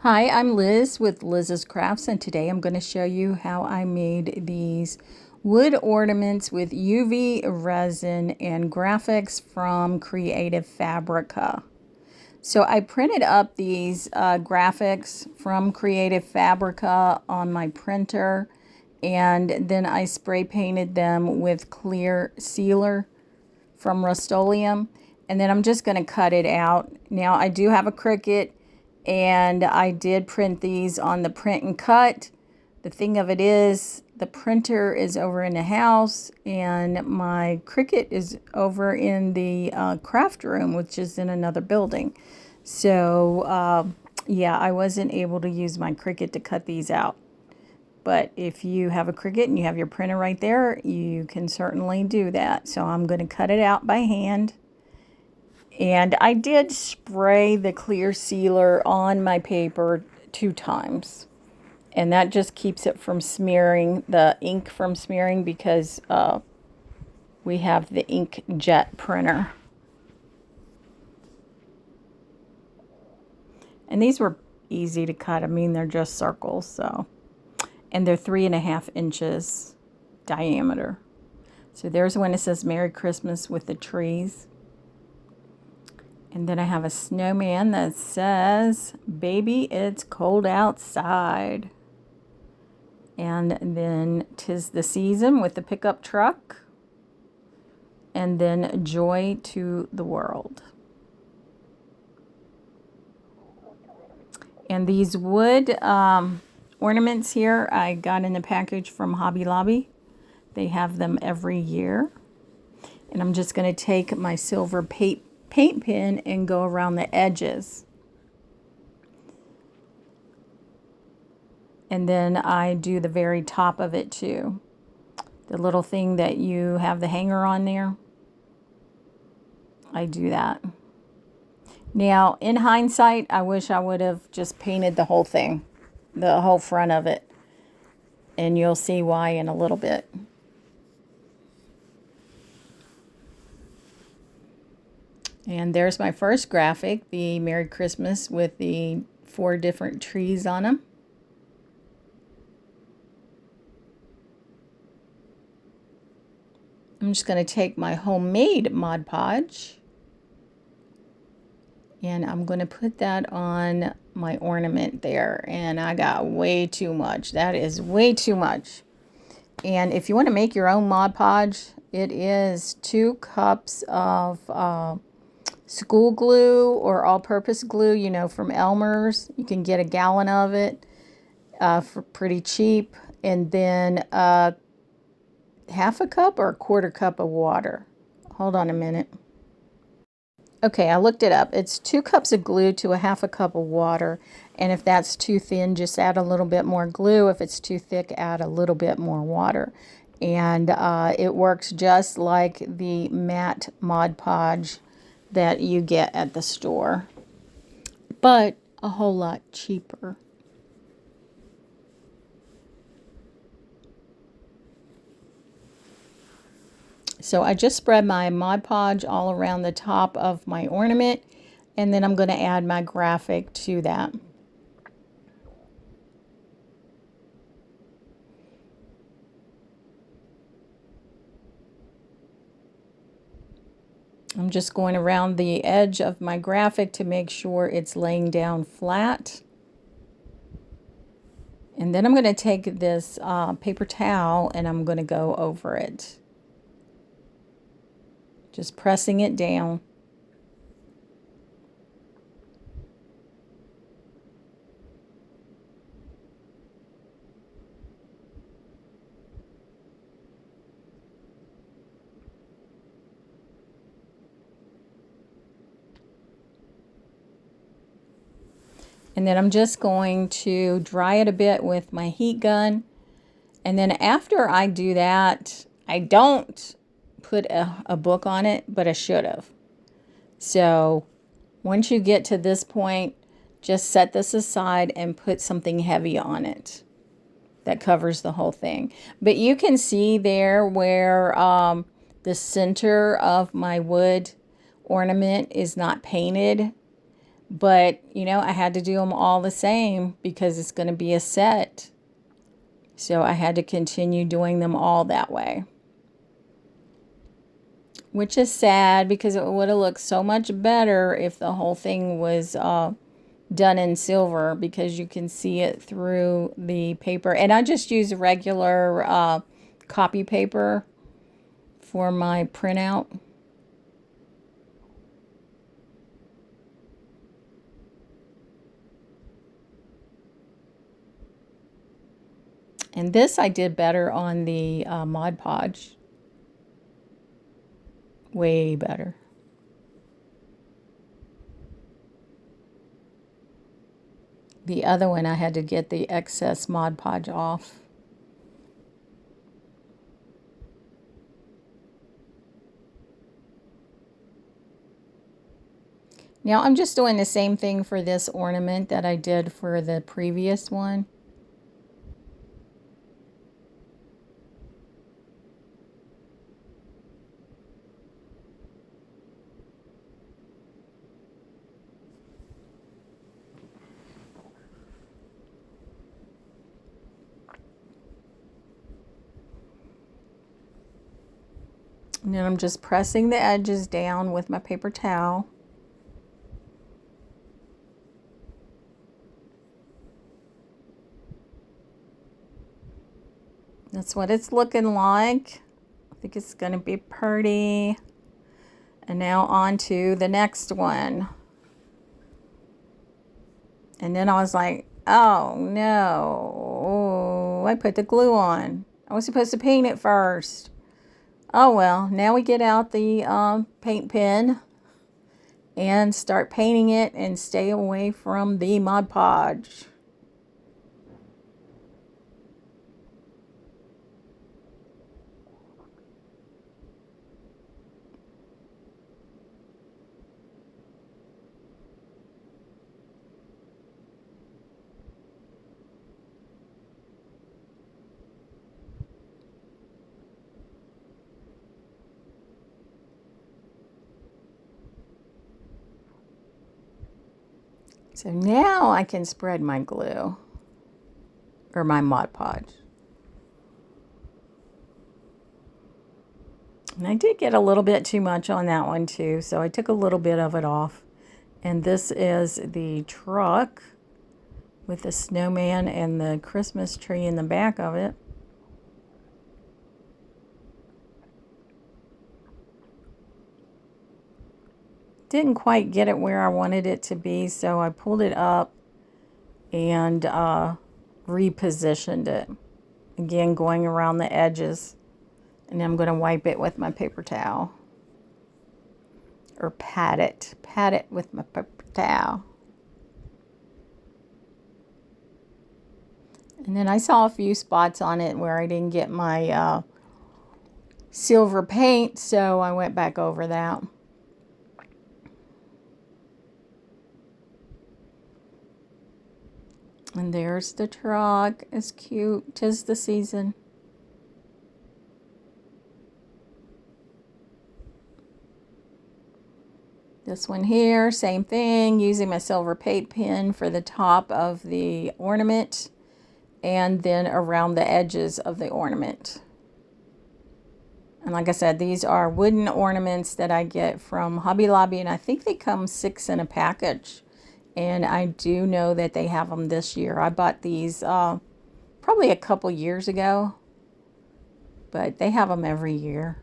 Hi, I'm Liz with Liz's Crafts, and today I'm going to show you how I made these wood ornaments with UV resin and graphics from Creative Fabrica. So I printed up these graphics from Creative Fabrica on my printer, and then I spray painted them with clear sealer from Rust-Oleum, and then I'm just going to cut it out. Now I do have a Cricut, and I did print these on the print and cut. The thing of it is, the printer is over in the house and my Cricut is over in the craft room, which is in another building. So yeah, I wasn't able to use my Cricut to cut these out. But if you have a Cricut and you have your printer right there, you can certainly do that. So I'm going to cut it out by hand. And I did spray the clear sealer on my paper 2 times. And that just keeps it from smearing, the ink from smearing, because we have the inkjet printer. And these were easy to cut. I mean, they're just circles, so. And they're 3.5 inches diameter. So there's one that says Merry Christmas with the trees. And then I have a snowman that says, Baby, it's cold outside. And then 'Tis the Season with the pickup truck. And then Joy to the World. And these wood ornaments here I got in a package from Hobby Lobby. They have them every year. And I'm just going to take my silver paint pen and go around the edges. And then I do the very top of it too. The little thing that you have the hanger on there. I do that. Now, in hindsight, I wish I would have just painted the whole thing, the whole front of it. And you'll see why in a little bit. And there's my first graphic, the Merry Christmas with the 4 different trees on them. I'm just going to take my homemade Mod Podge and I'm going to put that on my ornament there. And I got way too much. That is way too much. And if you want to make your own Mod Podge, it is 2 cups of school glue or all-purpose glue, you know, from Elmer's. You can get a gallon of it for pretty cheap. And then half a cup or a quarter cup of water. Hold on a minute. Okay, I looked it up. It's 2 cups of glue to a half a cup of water. And if that's too thin, just add a little bit more glue. If it's too thick, add a little bit more water. And it works just like the matte Mod Podge that you get at the store, but a whole lot cheaper. So I just spread my Mod Podge all around the top of my ornament, and then I'm going to add my graphic to that. I'm just going around the edge of my graphic to make sure it's laying down flat. And then I'm going to take this paper towel and I'm going to go over it. Just pressing it down. And then I'm just going to dry it a bit with my heat gun. And then after I do that, I don't put a book on it, but I should have. So once you get to this point, just set this aside and put something heavy on it that covers the whole thing. But you can see there where the center of my wood ornament is not painted. But, you know, I had to do them all the same because it's going to be a set. So I had to continue doing them all that way. Which is sad because it would have looked so much better if the whole thing was done in silver, because you can see it through the paper. And I just use regular copy paper for my printout. And this I did better on the Mod Podge. Way better. The other one I had to get the excess Mod Podge off. Now I'm just doing the same thing for this ornament that I did for the previous one. And then I'm just pressing the edges down with my paper towel. That's what it's looking like. I think it's going to be pretty. And now on to the next one. And then I was like, oh no, I put the glue on. I was supposed to paint it first. Oh well, now we get out the paint pen and start painting it and stay away from the Mod Podge. So now I can spread my glue, or my Mod Podge. And I did get a little bit too much on that one too, so I took a little bit of it off. And this is the truck with the snowman and the Christmas tree in the back of it. Didn't quite get it where I wanted it to be, so I pulled it up and repositioned it. Again, going around the edges. And I'm going to wipe it with my paper towel. Or pat it. Pat it with my paper towel. And then I saw a few spots on it where I didn't get my silver paint, so I went back over that. And there's the truck. It's cute. 'Tis the season. This one here, same thing, using my silver paint pen for the top of the ornament and then around the edges of the ornament. And like I said, these are wooden ornaments that I get from Hobby Lobby, and I think they come 6 in a package. And I do know that they have them this year. I bought these probably a couple years ago, but they have them every year.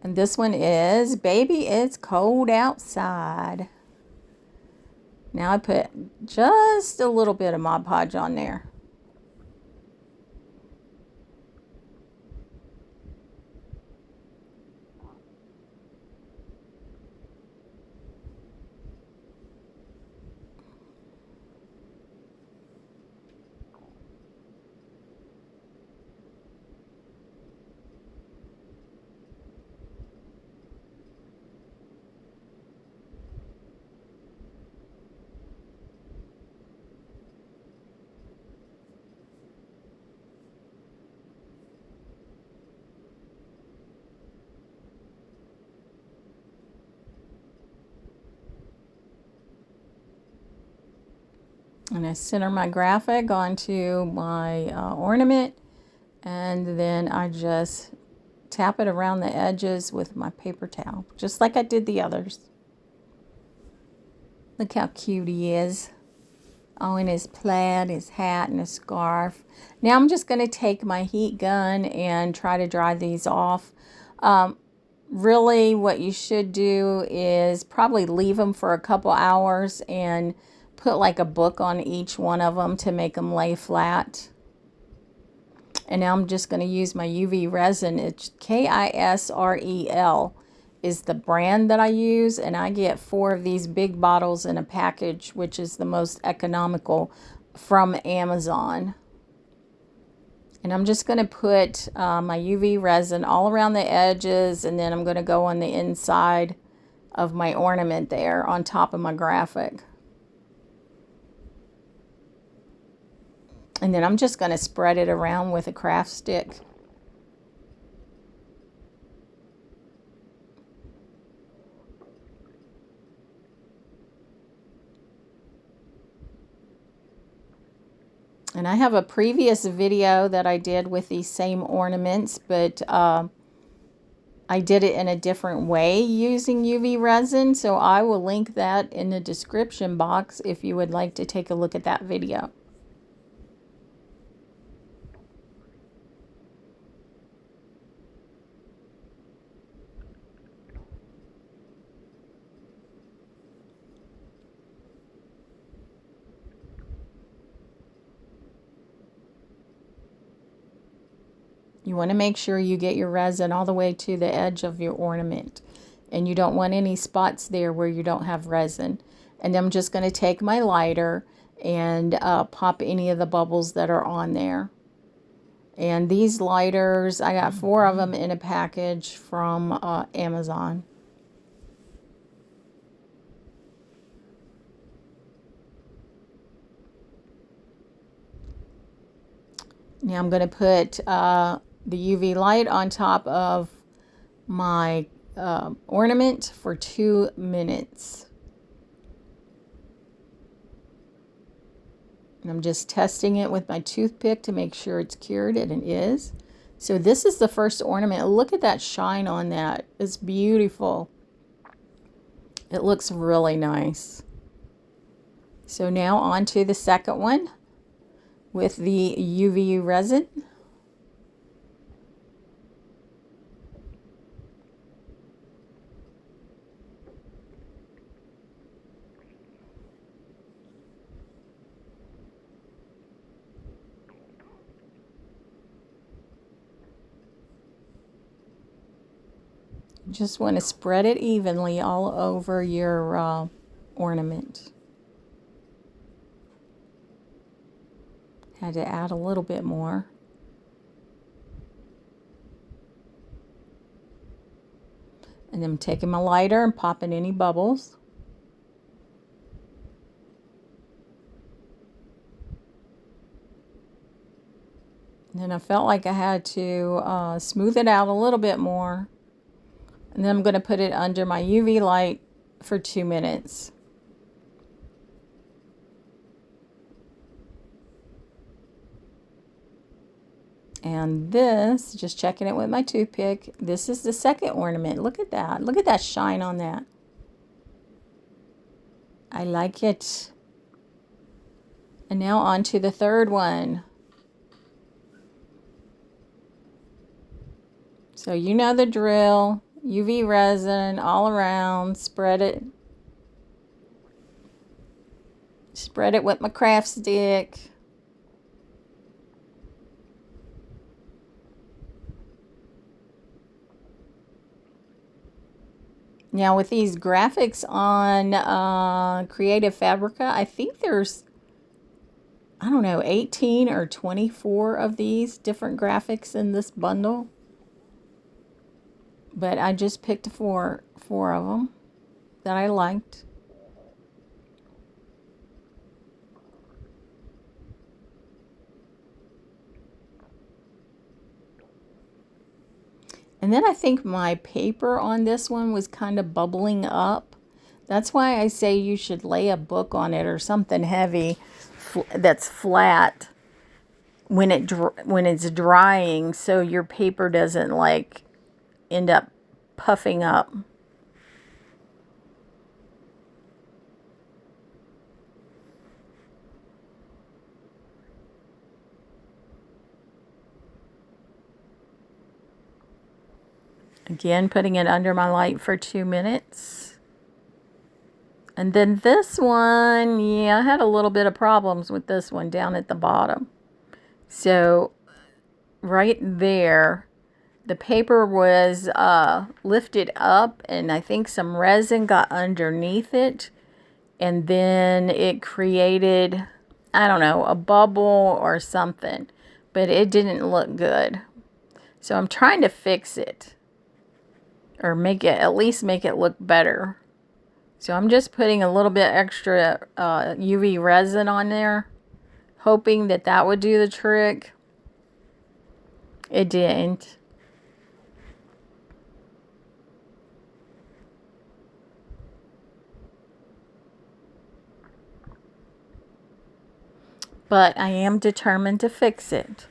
And this one is Baby It's Cold Outside. Now I put just a little bit of Mod Podge on there. And I center my graphic onto my ornament, and then I just tap it around the edges with my paper towel, just like I did the others. Look how cute he is. Oh, in his plaid, his hat, and his scarf. Now I'm just going to take my heat gun and try to dry these off. Really, what you should do is probably leave them for a couple hours and put like a book on each one of them to make them lay flat. And now I'm just going to use my UV resin. It's Kisrel is the brand that I use, and I get 4 of these big bottles in a package, which is the most economical from Amazon. And I'm just going to put my UV resin all around the edges, and then I'm going to go on the inside of my ornament there on top of my graphic. And then I'm just going to spread it around with a craft stick. And I have a previous video that I did with these same ornaments, but I did it in a different way using UV resin. So I will link that in the description box if you would like to take a look at that video. You want to make sure you get your resin all the way to the edge of your ornament. And you don't want any spots there where you don't have resin. And I'm just going to take my lighter and pop any of the bubbles that are on there. And these lighters, I got 4 of them in a package from Amazon. Now I'm going to put the UV light on top of my ornament for 2 minutes. And I'm just testing it with my toothpick to make sure it's cured, and it is. So this is the first ornament. Look at that shine on that. It's beautiful. It looks really nice. So now on to the second one with the UV resin. Just want to spread it evenly all over your ornament. Had to add a little bit more. And then I'm taking my lighter and popping any bubbles. And then I felt like I had to smooth it out a little bit more. And then I'm going to put it under my UV light for 2 minutes. And this, just checking it with my toothpick, this is the second ornament. Look at that. Look at that shine on that. I like it. And now on to the third one. So you know the drill. UV resin all around. Spread it. Spread it with my craft stick. Now with these graphics on Creative Fabrica, I think there's, I don't know, 18 or 24 of these different graphics in this bundle. But I just picked four of them that I liked. And then I think my paper on this one was kind of bubbling up. That's why I say you should lay a book on it or something heavy that's flat when it's drying, so your paper doesn't like end up puffing up. Again, putting it under my light for 2 minutes. And then this one, yeah, I had a little bit of problems with this one down at the bottom. So right there, the paper was lifted up, and I think some resin got underneath it. And then it created, I don't know, a bubble or something. But it didn't look good. So I'm trying to fix it. Or at least make it look better. So I'm just putting a little bit extra UV resin on there, hoping that would do the trick. It didn't. But I am determined to fix it.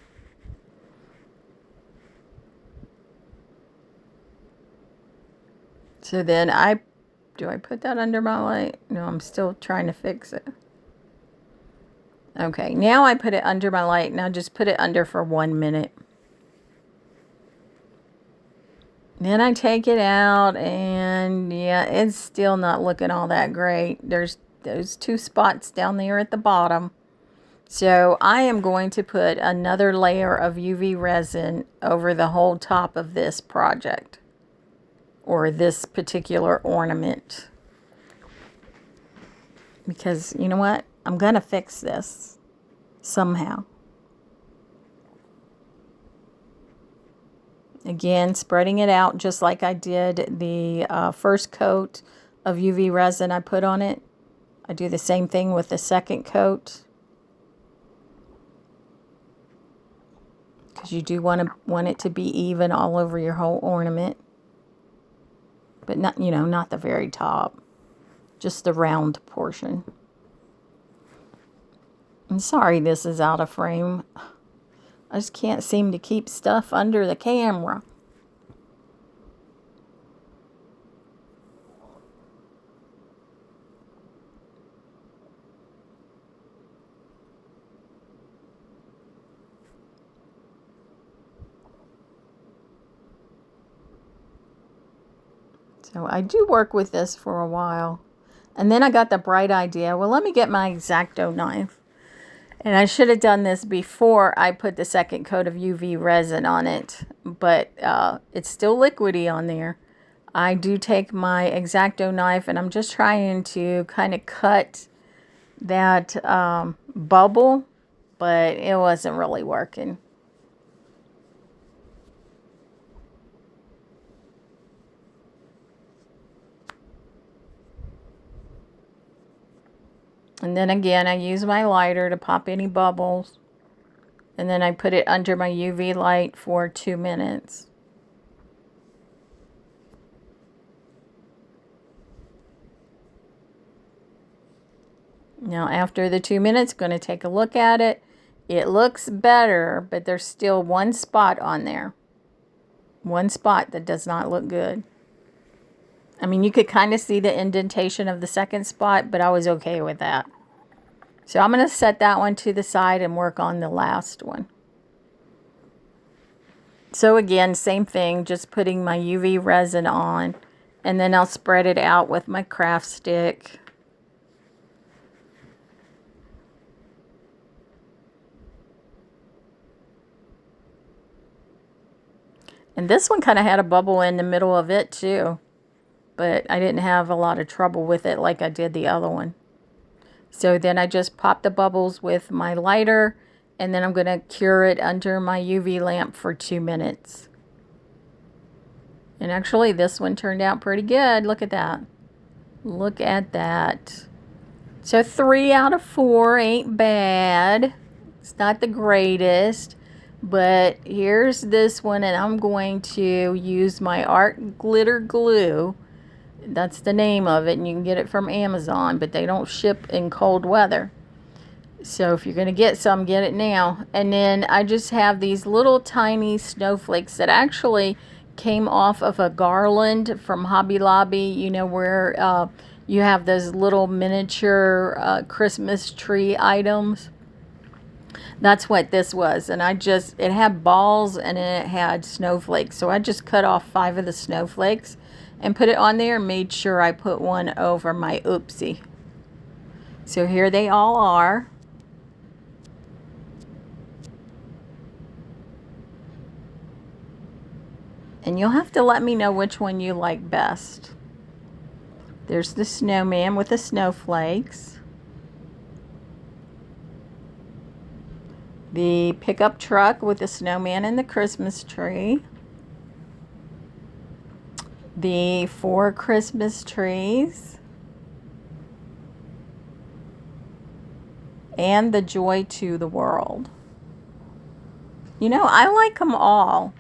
So then do I put that under my light? No, I'm still trying to fix it. Okay, now I put it under my light. Now just put it under for 1 minute. Then I take it out, and yeah, it's still not looking all that great. There's those 2 spots down there at the bottom. So I am going to put another layer of UV resin over the whole top of this project, or this particular ornament. Because, you know what? I'm going to fix this somehow. Again, spreading it out just like I did the first coat of UV resin I put on it. I do the same thing with the second coat. Because you do want it to be even all over your whole ornament. But not, not the very top. Just the round portion. I'm sorry this is out of frame. I just can't seem to keep stuff under the camera. So I do work with this for a while. And then I got the bright idea, well, let me get my X-Acto knife. And I should have done this before I put the second coat of UV resin on it. But it's still liquidy on there. I do take my X-Acto knife, and I'm just trying to kind of cut that bubble. But it wasn't really working. And then again, I use my lighter to pop any bubbles. And then I put it under my UV light for 2 minutes. Now after the 2 minutes, I'm going to take a look at it. It looks better, but there's still one spot on there. One spot that does not look good. I mean, you could kind of see the indentation of the second spot, but I was okay with that. So I'm going to set that one to the side and work on the last one. So again, same thing, just putting my UV resin on, and then I'll spread it out with my craft stick. And this one kind of had a bubble in the middle of it too. But I didn't have a lot of trouble with it like I did the other one. So then I just pop the bubbles with my lighter, and then I'm going to cure it under my UV lamp for 2 minutes. And actually this one turned out pretty good. Look at that. Look at that. So 3 out of 4 ain't bad. It's not the greatest. But here's this one, and I'm going to use my Art Glitter Glue. That's the name of it, and you can get it from Amazon, but they don't ship in cold weather. So if you're going to get some, get it now. And then I just have these little tiny snowflakes that actually came off of a garland from Hobby Lobby, you know, where you have those little miniature Christmas tree items. That's what this was. And it had balls and it had snowflakes. So I just cut off 5 of the snowflakes and put it on there and made sure I put one over my oopsie. So here they all are. And you'll have to let me know which one you like best. There's the snowman with the snowflakes. The pickup truck with the snowman and the Christmas tree. The 4 Christmas trees. And the joy to the world. You know, I like them all.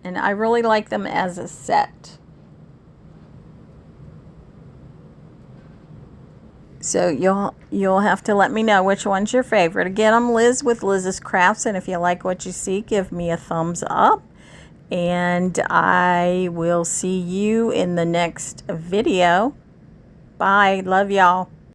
And I really like them as a set. So you'll have to let me know which one's your favorite. Again, I'm Liz with Liz's Crafts, and if you like what you see, give me a thumbs up. And I will see you in the next video. Bye. Love y'all.